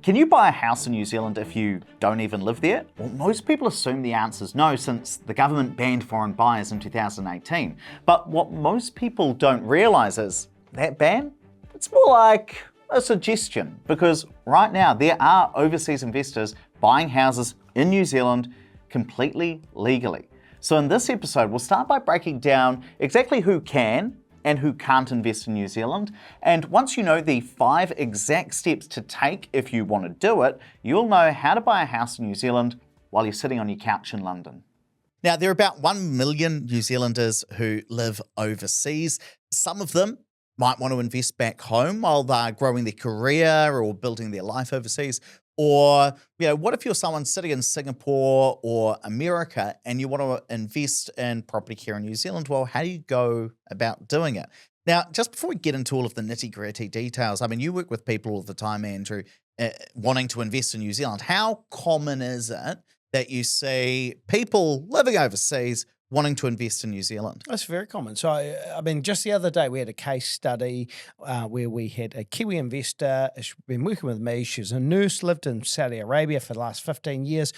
Can you buy a house in New Zealand if you don't even live there? Well, most people assume the answer is no, since the government banned foreign buyers in 2018. But what most people don't realise is that ban, it's more like a suggestion, because right now there are overseas investors buying houses in New Zealand completely legally. So in this episode, we'll start by breaking down exactly who can and who can't invest in New Zealand. And once you know the 5 exact steps to take if you want to do it, you'll know how to buy a house in New Zealand while you're sitting on your couch in London. Now, there are about 1 million New Zealanders who live overseas. Some of them might want to invest back home while they're growing their career or building their life overseas. Or, what if you're someone sitting in Singapore or America and you want to invest in property here in New Zealand? Well, how do you go about doing it? Now, just before we get into all of the nitty-gritty details, I mean, you work with people all the time, Andrew, wanting to invest in New Zealand. How common is it that you see people living overseas wanting to invest in New Zealand? That's very common. So, I mean, just the other day we had a case study where we had a Kiwi investor. She's been working with me. She's a nurse, lived in Saudi Arabia for the last 15 years,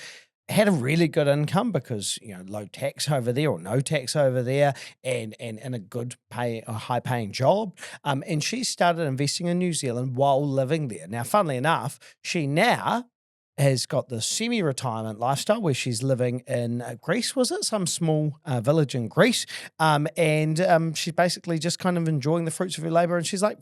had a really good income because, low tax over there or no tax over there and a good a high paying job. And she started investing in New Zealand while living there. Now, funnily enough, she now has got the semi-retirement lifestyle where she's living in Greece, was it? Some small village in Greece. And she's basically just kind of enjoying the fruits of her labour, and she's like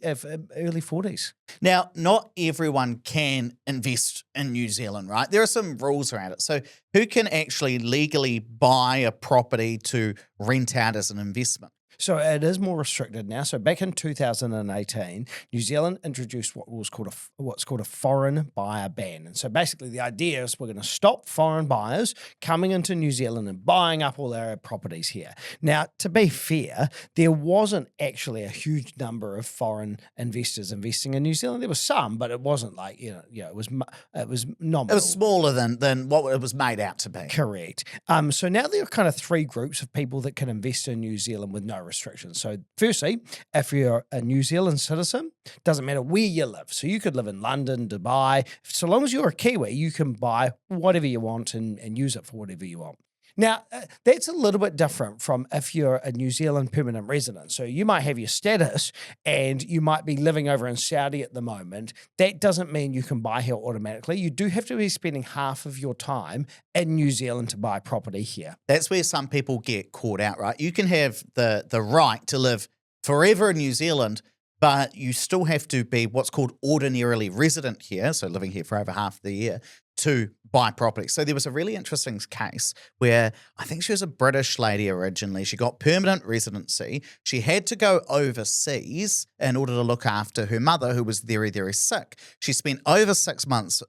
early 40s. Now, not everyone can invest in New Zealand, right? There are some rules around it. So who can actually legally buy a property to rent out as an investment? So it is more restricted now. So back in 2018, New Zealand introduced what's called a foreign buyer ban. And so basically the idea is we're going to stop foreign buyers coming into New Zealand and buying up all our properties here. Now, to be fair, there wasn't actually a huge number of foreign investors investing in New Zealand. There was some, but it wasn't like, it was nominal. It was smaller than what it was made out to be. Correct. So now there are kind of 3 groups of people that can invest in New Zealand with no restrictions. So firstly, if you're a New Zealand citizen, doesn't matter where you live. So you could live in London, Dubai. So long as you're a Kiwi, you can buy whatever you want and use it for whatever you want. Now, that's a little bit different from if you're a New Zealand permanent resident. So you might have your status and you might be living over in Saudi at the moment. That doesn't mean you can buy here automatically. You do have to be spending half of your time in New Zealand to buy property here. That's where some people get caught out, right? You can have the right to live forever in New Zealand, but you still have to be what's called ordinarily resident here, so living here for over half the year, to buy property. So there was a really interesting case where I think she was a British lady originally. She got permanent residency. She had to go overseas in order to look after her mother, who was very, very sick. She spent over 6 months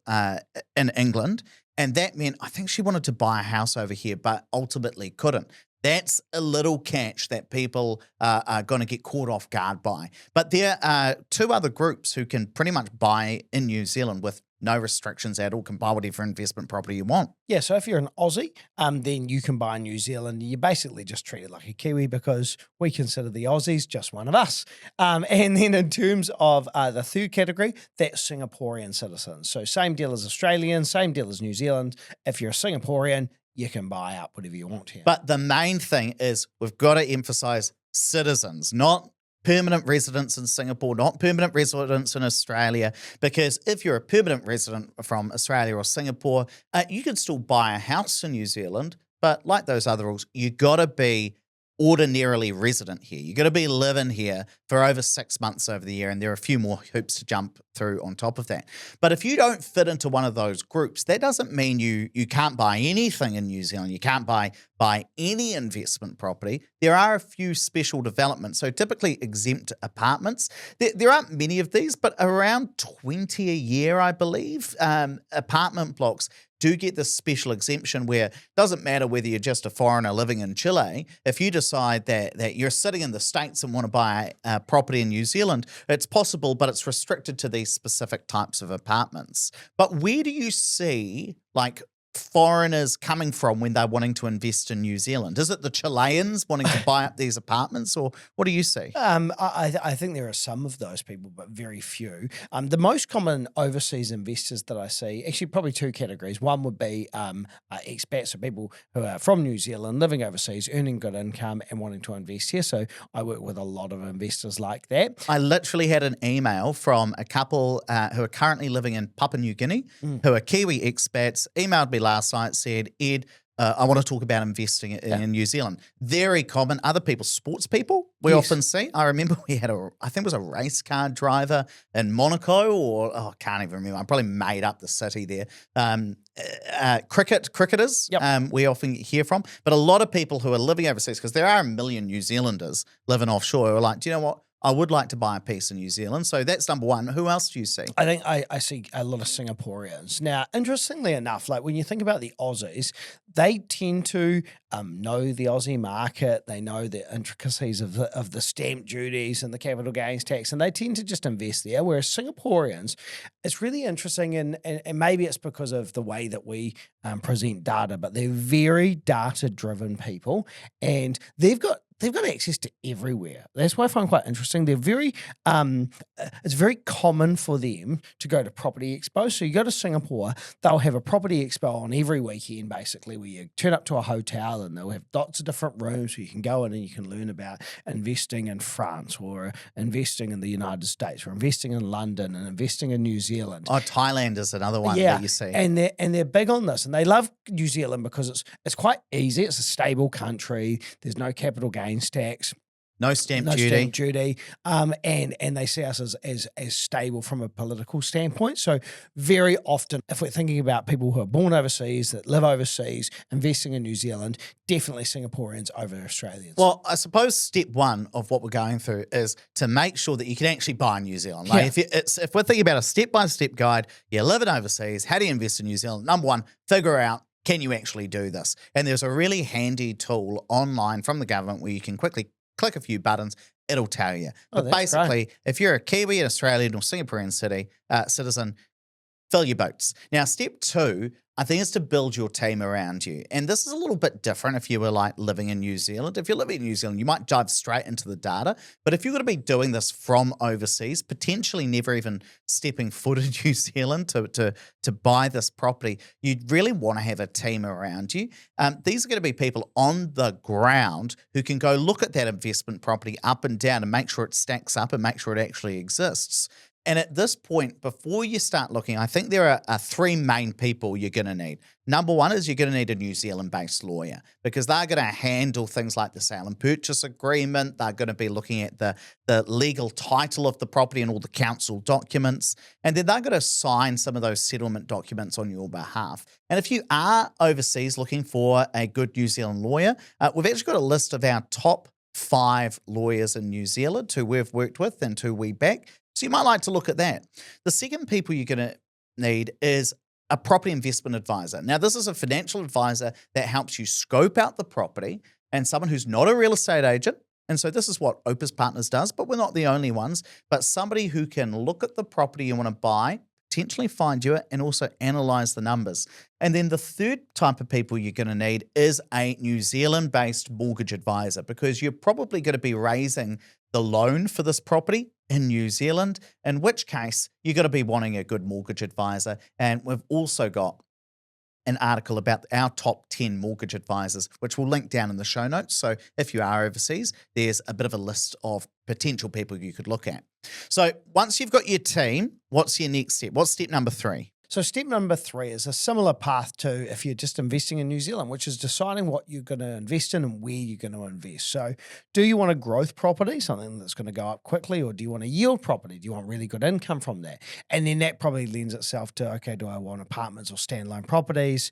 in England, and that meant I think she wanted to buy a house over here, but ultimately couldn't. That's a little catch that people are going to get caught off guard by. But there are 2 other groups who can pretty much buy in New Zealand with no restrictions at all, can buy whatever investment property you want. Yeah, so if you're an Aussie, then you can buy in New Zealand. You're basically just treated like a Kiwi because we consider the Aussies just one of us. And then in terms of the 3rd category, that's Singaporean citizens. So same deal as Australians, same deal as New Zealand. If you're a Singaporean, you can buy up whatever you want here. But the main thing is we've got to emphasize citizens, not permanent residents in Singapore, not permanent residents in Australia, because if you're a permanent resident from Australia or Singapore, you can still buy a house in New Zealand, but like those other rules, you got to be ordinarily resident here. You got to be living here for over 6 months over the year, and there are a few more hoops to jump through on top of that. But if you don't fit into one of those groups, that doesn't mean you can't buy anything in New Zealand. You can't buy any investment property. There are a few special developments. So typically exempt apartments. There aren't many of these, but around 20 a year, I believe, apartment blocks do get this special exemption where it doesn't matter whether you're just a foreigner living in Chile. If you decide that you're sitting in the States and want to buy a property in New Zealand, it's possible, but it's restricted to these specific types of apartments. But where do you see, like, foreigners coming from when they're wanting to invest in New Zealand? Is it the Chileans wanting to buy up these apartments, or what do you see? I think there are some of those people, but very few. The most common overseas investors that I see, actually probably two categories. One would be expats, so people who are from New Zealand, living overseas, earning good income and wanting to invest here. So I work with a lot of investors like that. I literally had an email from a couple who are currently living in Papua New Guinea, who are Kiwi expats, emailed me last night, said, Ed, I want to talk about investing in New Zealand. Very common. Other people, sports people, we often see. I remember we had I think it was a race car driver in Monaco, or I can't even remember. I probably made up the city there. Cricketers, we often hear from. But a lot of people who are living overseas, because there are a million New Zealanders living offshore, who are like, do you know what? I would like to buy a piece in New Zealand. So that's number one. Who else do you see? I think I see a lot of Singaporeans. Now, interestingly enough, like when you think about the Aussies, they tend to know the Aussie market. They know the intricacies of the stamp duties and the capital gains tax, and they tend to just invest there. Whereas Singaporeans, it's really interesting, and maybe it's because of the way that we present data, but they're very data-driven people, and they've got access to everywhere. That's why I find quite interesting. They're very, it's very common for them to go to property expos. So you go to Singapore, they'll have a property expo on every weekend, basically, where you turn up to a hotel and they'll have lots of different rooms where you can go in and you can learn about investing in France, or investing in the United States, or investing in London, and investing in New Zealand. Oh, Thailand is another one that you see. And they're big on this, and they love New Zealand because it's quite easy. It's a stable country. There's no capital gains tax. No stamp duty. And they see us as stable from a political standpoint. So very often, if we're thinking about people who are born overseas, that live overseas, investing in New Zealand, definitely Singaporeans over Australians. Well, I suppose step one of what we're going through is to make sure that you can actually buy New Zealand. Like if we're thinking about a step-by-step guide, you're living overseas, how do you invest in New Zealand? Number one, figure out, can you actually do this? And there's a really handy tool online from the government where you can quickly click a few buttons, it'll tell you. But basically, if you're a Kiwi, an Australian, or Singaporean citizen, fill your boats. Now, step two, I think, is to build your team around you. And this is a little bit different if you were like living in New Zealand. If you're living in New Zealand, you might dive straight into the data. But if you're going to be doing this from overseas, potentially never even stepping foot in New Zealand to buy this property, you'd really want to have a team around you. These are going to be people on the ground who can go look at that investment property up and down and make sure it stacks up and make sure it actually exists. And at this point, before you start looking, I think there are three main people you're going to need. Number one is you're going to need a New Zealand-based lawyer, because they're going to handle things like the sale and purchase agreement. They're going to be looking at the legal title of the property and all the council documents. And then they're going to sign some of those settlement documents on your behalf. And if you are overseas looking for a good New Zealand lawyer, we've actually got a list of our top 5 lawyers in New Zealand who we've worked with and who we back. So you might like to look at that. The second people you're going to need is a property investment advisor. Now, this is a financial advisor that helps you scope out the property, and someone who's not a real estate agent. And so this is what Opus Partners does, but we're not the only ones. But somebody who can look at the property you want to buy, potentially find you it, and also analyze the numbers. And then the third type of people you're going to need is a New Zealand-based mortgage advisor, because you're probably going to be raising the loan for this property in New Zealand, in which case you're going to be wanting a good mortgage advisor. And we've also got an article about our top 10 mortgage advisors, which we'll link down in the show notes. So if you are overseas, there's a bit of a list of potential people you could look at. So once you've got your team, what's your next step? What's step number 3? So step number 3 is a similar path to if you're just investing in New Zealand, which is deciding what you're going to invest in and where you're going to invest. So do you want a growth property, something that's going to go up quickly, or do you want a yield property? Do you want really good income from that? And then that probably lends itself to, okay, do I want apartments or standalone properties?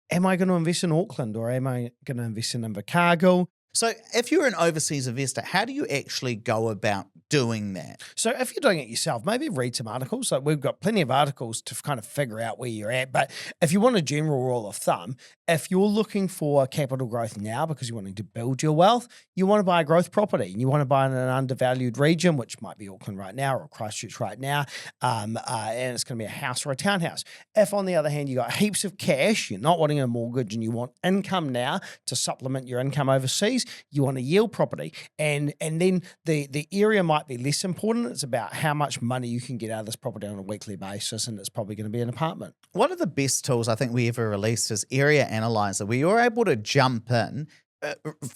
Am I going to invest in Auckland, or am I going to invest in Invercargill? So if you're an overseas investor, how do you actually go about doing that? So if you're doing it yourself, maybe read some articles. Like we've got plenty of articles to kind of figure out where you're at. But if you want a general rule of thumb, if you're looking for capital growth now because you're wanting to build your wealth, you want to buy a growth property and you want to buy in an undervalued region, which might be Auckland right now or Christchurch right now, and it's going to be a house or a townhouse. If on the other hand, you got heaps of cash, you're not wanting a mortgage and you want income now to supplement your income overseas, you want a yield property. And then the area might be less important. It's about how much money you can get out of this property on a weekly basis, and it's probably going to be an apartment. One of the best tools I think we ever released is Area Analyzer, where you're able to jump in,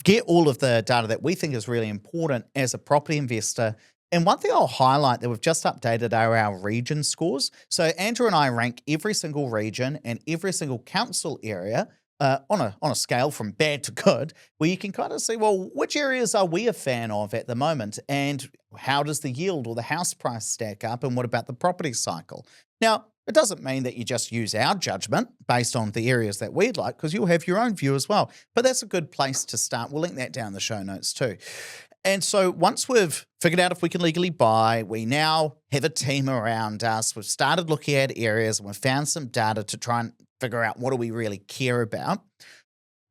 get all of the data that we think is really important as a property investor. And one thing I'll highlight that we've just updated are our region scores. So Andrew and I rank every single region and every single council area on a scale from bad to good, where you can kind of see, well, which areas are we a fan of at the moment, and how does the yield or the house price stack up, and what about the property cycle? Now, it doesn't mean that you just use our judgment based on the areas that we'd like, because you'll have your own view as well. But that's a good place to start. We'll link that down in the show notes too. And so once we've figured out if we can legally buy, we now have a team around us. We've started looking at areas and we've found some data to try and figure out what do we really care about.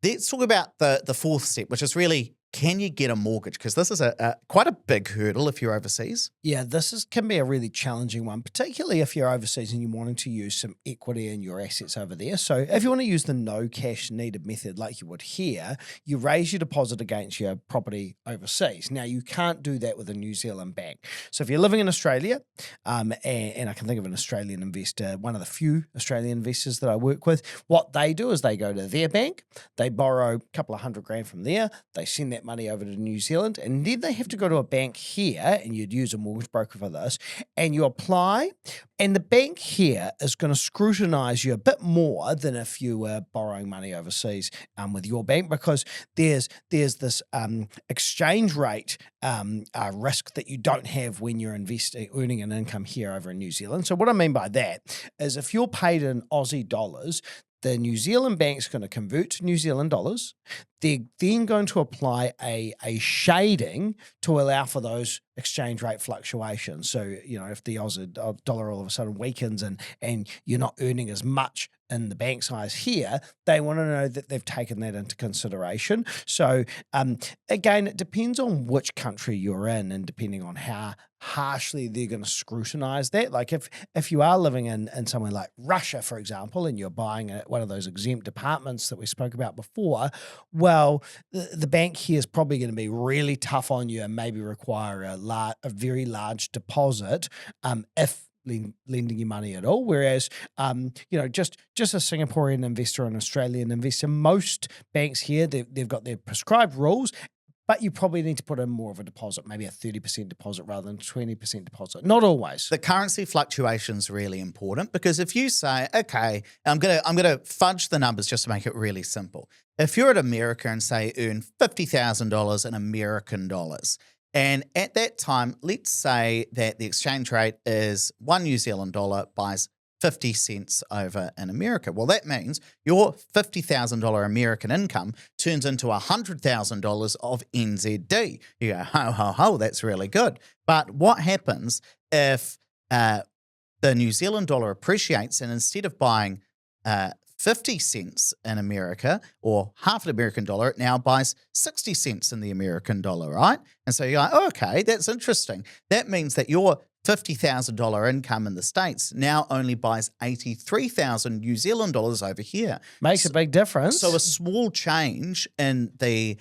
Let's talk about the fourth step, which is really, can you get a mortgage? Because this is quite a big hurdle if you're overseas. Yeah, can be a really challenging one, particularly if you're overseas and you're wanting to use some equity in your assets over there. So if you want to use the no cash needed method like you would here, you raise your deposit against your property overseas. Now, you can't do that with a New Zealand bank. So if you're living in Australia, and I can think of an Australian investor, one of the few Australian investors that I work with, what they do is they go to their bank, they borrow a couple of $100,000 from there, they send that money over to New Zealand, and then they have to go to a bank here, and you'd use a mortgage broker for this, and you apply, and the bank here is going to scrutinize you a bit more than if you were borrowing money overseas with your bank, because there's this exchange rate risk that you don't have when you're earning an income here over in New Zealand. So what I mean by that is if you're paid in Aussie dollars, the New Zealand bank's going to convert to New Zealand dollars. They're then going to apply a shading to allow for those exchange rate fluctuations. So, if the Aussie dollar all of a sudden weakens and you're not earning as much in the bank size here, they want to know that they've taken that into consideration. So, again, it depends on which country you're in and depending on how harshly they're going to scrutinize that. Like if you are living in somewhere like Russia, for example, and you're buying one of those exempt apartments that we spoke about before, well, the bank here is probably going to be really tough on you and maybe require a very large deposit if lending you money at all. Whereas, just a Singaporean investor or an Australian investor, most banks here, they've got their prescribed rules, but you probably need to put in more of a deposit, maybe a 30% deposit rather than 20% deposit. Not always. The currency fluctuation is really important, because if you say, okay, I'm gonna fudge the numbers just to make it really simple. If you're at America and say earn $50,000 in American dollars, and at that time, let's say that the exchange rate is $1 New Zealand dollar buys 50 cents over in America. Well, that means your $50,000 American income turns into $100,000 of NZD. You go, ho, ho, ho, that's really good. But what happens if the New Zealand dollar appreciates, and instead of buying 50 cents in America or half an American dollar, it now buys 60 cents in the American dollar, right? And so you're like, oh, okay, that's interesting. That means that your $50,000 income in the States now only buys 83,000 New Zealand dollars over here. Makes a big difference. So a small change in the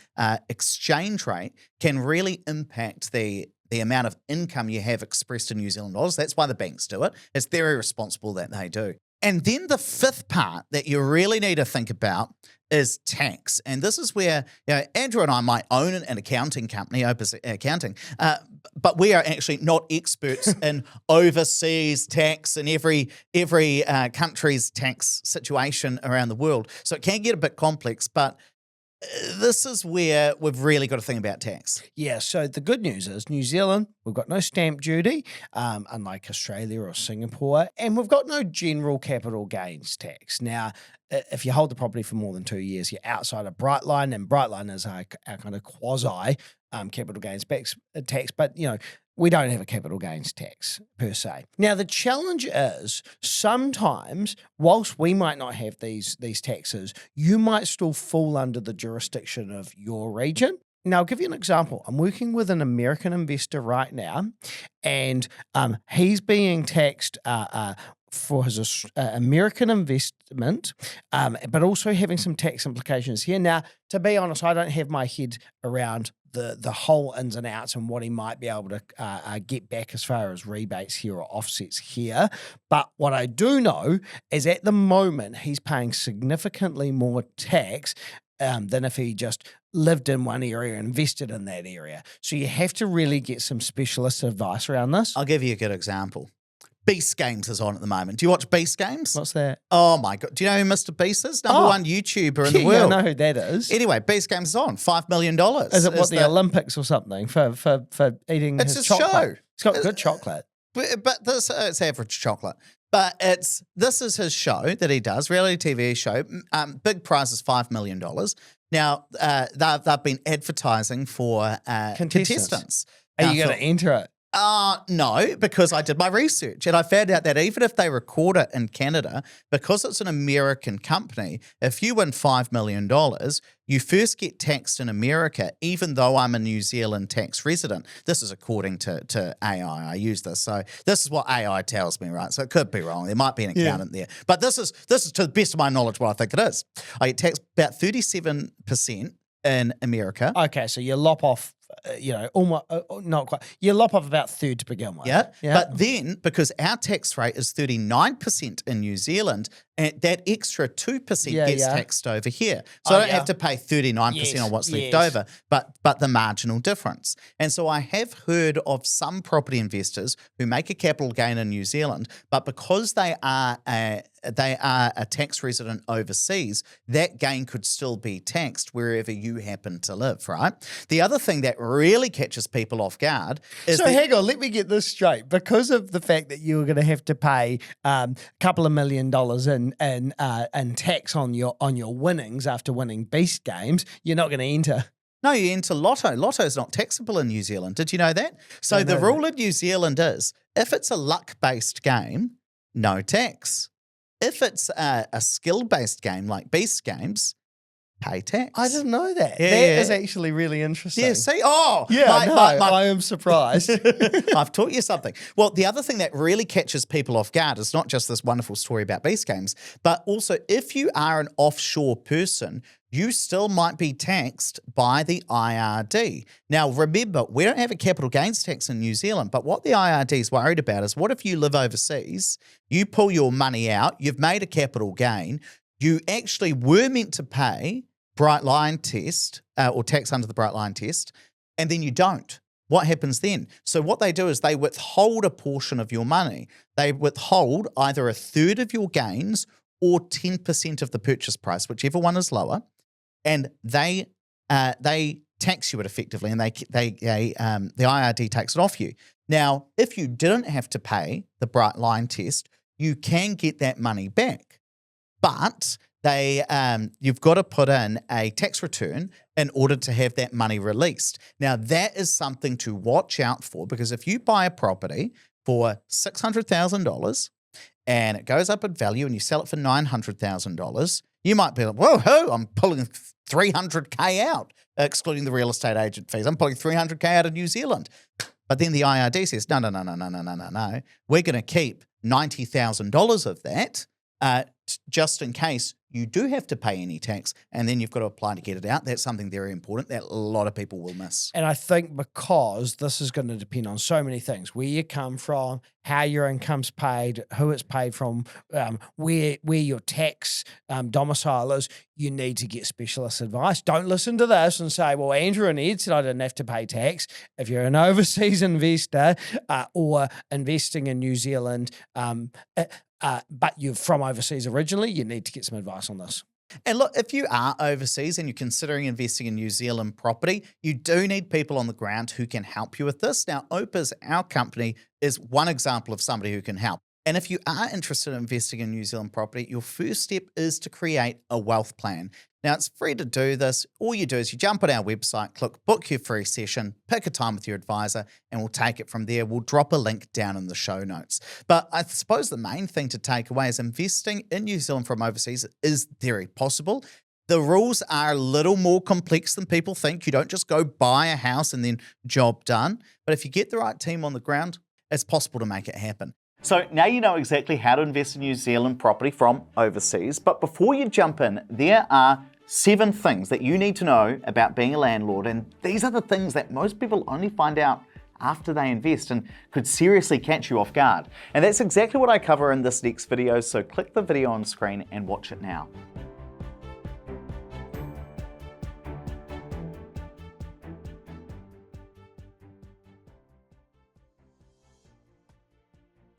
exchange rate can really impact the amount of income you have expressed in New Zealand dollars. That's why the banks do it. It's very responsible that they do. And then the fifth part that you really need to think about is tax. And this is where Andrew and I might own an accounting company, Opus Accounting, but we are actually not experts in overseas tax and every country's tax situation around the world. So it can get a bit complex, but this is where we've really got to think about tax. Yeah, so the good news is New Zealand, we've got no stamp duty, unlike Australia or Singapore, and we've got no general capital gains tax. Now, if you hold the property for more than 2 years, you're outside of Brightline, and Brightline is our kind of quasi capital gains tax. But, we don't have a capital gains tax per se. Now, the challenge is sometimes, whilst we might not have these taxes, you might still fall under the jurisdiction of your region. Now, I'll give you an example. I'm working with an American investor right now, and he's being taxed for his American investment, but also having some tax implications here. Now, to be honest, I don't have my head around the whole ins and outs and what he might be able to get back as far as rebates here or offsets here. But what I do know is at the moment, he's paying significantly more tax than if he just lived in one area and invested in that area. So you have to really get some specialist advice around this. I'll give you a good example. Beast Games is on at the moment. Do you watch Beast Games? What's that? Oh my God. Do you know who Mr. Beast is? Number one YouTuber in the world. I know who that is. Anyway, Beast Games is on. $5 million. Is it the Olympics or something for eating it's his a chocolate? show. It's got good chocolate. But this, it's average chocolate. But this is his show that he does, reality TV show. Big prize is $5 million. Now, they've been advertising for contestants. Are you going to enter it? No, because I did my research and I found out that even if they record it in Canada, because it's an American company, if you win $5 million, you first get taxed in America, even though I'm a New Zealand tax resident. This is according to AI. I use this. So this is what AI tells me, right? So it could be wrong. There might be an accountant there. But this is to the best of my knowledge what I think it is. I get taxed about 37% in America. Okay, so you lop off almost not quite. You lop off about a third to begin with. Yeah. But then, because our tax rate is 39% in New Zealand, and that extra 2% gets taxed over here. So I don't have to pay 39% on what's left over, but the marginal difference. And so I have heard of some property investors who make a capital gain in New Zealand, but because they are a tax resident overseas, that gain could still be taxed wherever you happen to live, right? The other thing that really catches people off guard is hang on, let me get this straight. Because of the fact that you were going to have to pay a couple of $1 million in tax on your winnings after winning Beast Games, you're not going to enter. No, you enter Lotto. Lotto is not taxable in New Zealand. Did you know that? So the rule in New Zealand is if it's a luck-based game, no tax. If it's a skill-based game like Beast Games, pay tax. I didn't know that. Yeah, that is actually really interesting. Yeah, see? I am surprised. I've taught you something. Well, the other thing that really catches people off guard is not just this wonderful story about Beast Games, but also if you are an offshore person, you still might be taxed by the IRD. Now, remember, we don't have a capital gains tax in New Zealand, but what the IRD is worried about is what if you live overseas, you pull your money out, you've made a capital gain, you actually were meant to pay bright line test or tax under the bright line test, and then you don't. What happens then? So what they do is they withhold a portion of your money. They withhold either a third of your gains or 10% of the purchase price, whichever one is lower, and they tax you it effectively, and the IRD takes it off you. Now, if you didn't have to pay the bright line test, you can get that money back, but you've got to put in a tax return in order to have that money released. Now, that is something to watch out for, because if you buy a property for $600,000 and it goes up in value and you sell it for $900,000, you might be like, whoa, I'm pulling $300K out, excluding the real estate agent fees. I'm pulling $300K out of New Zealand. But then the IRD says, no. We're going to keep $90,000 of that just in case you do have to pay any tax, and then you've got to apply to get it out. That's something very important that a lot of people will miss. And I think because this is going to depend on so many things, where you come from, how your income's paid, who it's paid from, where your tax domicile is, you need to get specialist advice. Don't listen to this and say, well, Andrew and Ed said I didn't have to pay tax. If you're an overseas investor or investing in New Zealand, but you're from overseas originally, you need to get some advice on this. And look, if you are overseas and you're considering investing in New Zealand property, you do need people on the ground who can help you with this. Now, Opus, our company, is one example of somebody who can help. And if you are interested in investing in New Zealand property, your first step is to create a wealth plan. Now, it's free to do this. All you do is you jump on our website, click book your free session, pick a time with your advisor, and we'll take it from there. We'll drop a link down in the show notes. But I suppose the main thing to take away is investing in New Zealand from overseas is very possible. The rules are a little more complex than people think. You don't just go buy a house and then job done. But if you get the right team on the ground, it's possible to make it happen. So now you know exactly how to invest in New Zealand property from overseas. But before you jump in, there are 7 things that you need to know about being a landlord. And these are the things that most people only find out after they invest and could seriously catch you off guard. And that's exactly what I cover in this next video. So click the video on screen and watch it now.